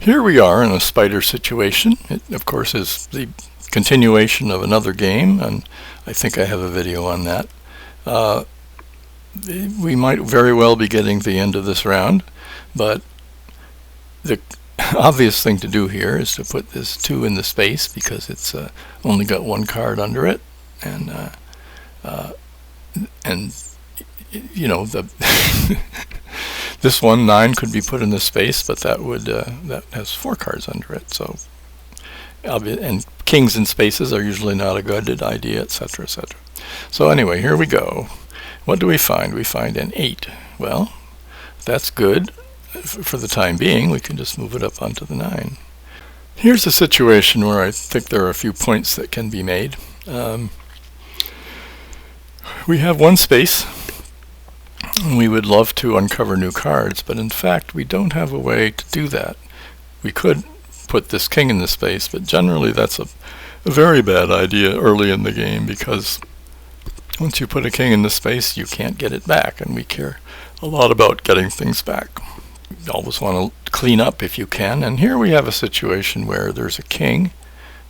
Here we are in a spider situation. It, of course, is the continuation of another game, and I think I have a video on that. We might very well be getting the end of this round, but the obvious thing to do here is to put this 2 in the space because it's only got 1 card under it, and you know, the this 9 could be put in the space, but that would that has 4 cards under it. So, and kings in spaces are usually not a good idea, etc., etc. So anyway, here we go. What do we find? We find an 8. Well, that's good. For the time being, we can just move it up onto the 9. Here's a situation where I think there are a few points that can be made. We have 1 space. We would love to uncover new cards, but in fact we don't have a way to do that. We could put this king in the space, but generally that's a very bad idea early in the game, because once you put a king in the space you can't get it back, and we care a lot about getting things back. You always want to clean up if you can, and here we have a situation where there's a king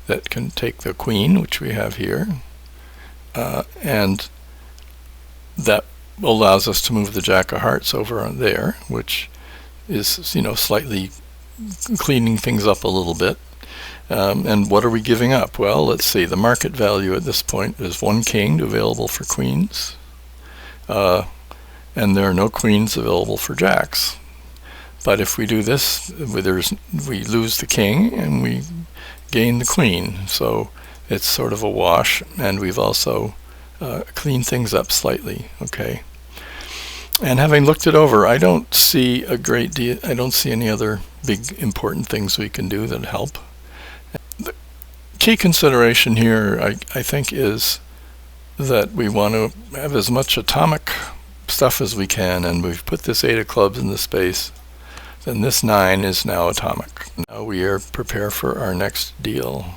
that can take the queen, which we have here, and that allows us to move the jack of hearts over on there, which is, you know, slightly cleaning things up a little bit. And what are we giving up? Well, let's see. The market value at this point is 1 king available for queens, and there are no queens available for jacks. But if we do this, we lose the king and we gain the queen. So it's sort of a wash, and we've also clean things up slightly, okay? And having looked it over, I don't see a great deal. I don't see any other big important things we can do that help. The key consideration here, I think, is that we want to have as much atomic stuff as we can, and we've put this 8 of clubs in the space. Then this 9 is now atomic. Now we are prepared for our next deal.